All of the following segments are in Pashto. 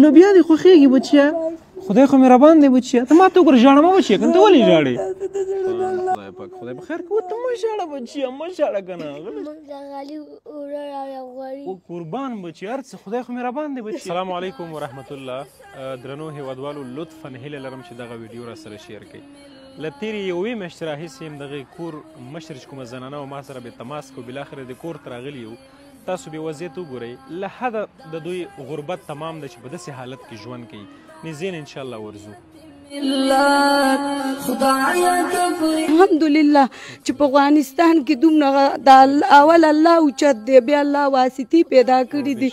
لوبیا دې خوښېږي بچیه؟ خدای خو مهربان دی بچیه. ته ما ته وګوره ژاړه مه بچیه که نه ته ولې ژاړې؟ خدای پاک خدای په خیر کړي. ته مه ژاړه بچیه مه ژاړه که نه. قربان بچیه هر څه خدای خو مهربان دی بچیه. السلام علیکم ورحمت الله. درنو هیوادوالو لطفا هیله لرم چې دغه ویډیو را سره شیر کړئ. له تېرې یوې میاشتې راهیسې یم دغه کور مشر چې کومه زنانه وه ما سره بې تماس کو بالاخره د کور ته راغلي یو. تاسو بې وضعیت وګورئ له حده د دوی غربت تمام ده چې په داسې حالت کې ژوند کوي. نږدې نه انشاءالله ورځو. الحمدلله چې په افغانستان کې دومره د اول الله اوچت دی بیا الله واسطې پیدا کړي دي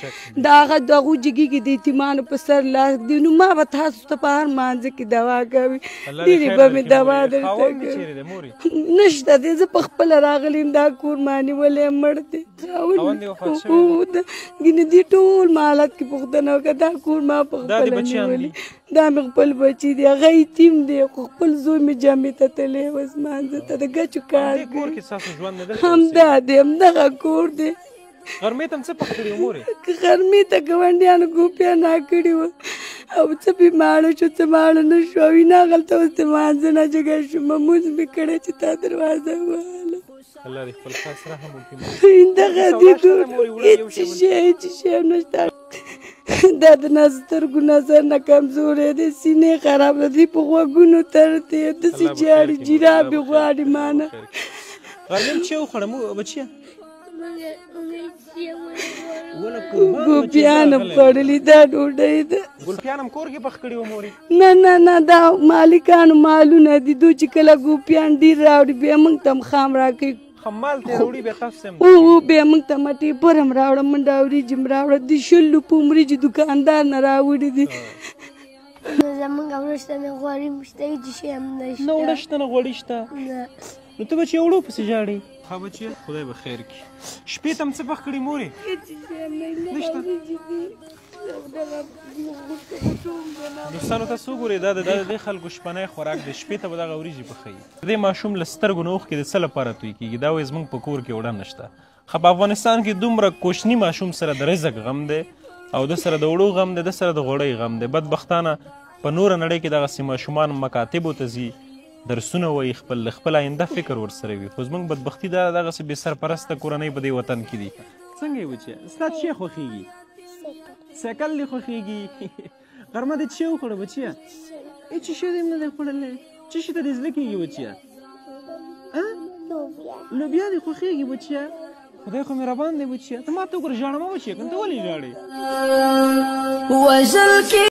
د هغه دغو جګي کې د یتیمانو په سر لاس دی. نو ما به تاسو ته په هر مانځه کې دوا کوي ډېرې به مې دوا درته کوي نشته دی. زه په خپله راغلی یم دا کور ما نیولی مړ دی ګینې دې ټول مالت کې پوښتنه وکړه دا کور ما په خپله نیولي دا مې خپل بچي دی هغه یتیم دی خو خپل زوی مې جامې ته تللی وس مانځه ته د ګچو کار همدا دی همدغه کور دی. غرمې ته هم څه پخ کړي وو مورې؟ غرمې ته ګاونډیانو ګوپیا ناکړي وه او څه پې ماړه شو څه ماړه نه شو او وینه هغلته اوس د مانځه نه جګه شو مموز مې کړی چې تا دروازه وواله الله دې خپل خاص رحم وکړي. دغه دې ټول هېڅ شی نشته. دا د سترګو نظر نه کمزوری دی سینې خراب ده دی په غوږونو تړ دی داسې جاړي جرابې غواړي ما نه. غرمې چې وخوړه بچیه ګلپیان هم خوړلي دا ډوډۍ ده. ګلپیان هم کور کې پخ کړي وو مورې؟ نه دا مالکانو مالونه دي دوی چې کله ګوپیان ډېر راوړي بیا موږ ته هم خام راکوي خمال ته راوړي بیا تاسو هم بیا موږ ته مټې پر هم راوړه منډه وریجې هم راوړه د شلو په وریجې دوکاندار نه راوړي دي. زمونږ وړه شته نه غوړي شته هېڅ شی هم نشته. نه وړه شته نه غوړي شته نو ته بچې وړو پسې ژاړې؟ ښه بچیه خدای به خیر کړي. شپې ته هم څه پخ کړي مورې؟ دوستانو تاسو وګورئ دا د دې خلکو شپنی خوراک دی. شپې ته به دغه وریجې پخوي. د دې ماشوم له سترګو نه اوښکې د څه لپاره توی کېږي دا وایي زموږ په کور کې وړه نشته. ښه په افغانستان کې دومره کوچني ماشوم سره د رزق غم دی او د سره د وړو غم دی د سره د غوړۍ غم دی. بدبختانه په نوره نړۍ کې دغسې ماشومان مکاتبو ته ځي درسونه وایي خپل آینده فکر ورسره وي. خو زموږ بدبختي دا دغسې بې سرپرسته کورنۍ په دې وطن کې دي. څنګه یې بچیه ستا څه شی خوښېږي؟ سایکل دې خوښېږي؟ غرمه دې څه وخوړه بچیه؟ هېڅ شی دې نه دی خوړلی. څه شي ته دې زړه کېږي بچیه؟ لوبیا دې خوښېږي بچیه؟ خدای خو مهربان دی بچیه. ته ما ته وګوره ژاړه مه بچیه که نه ته ولې ژاړې؟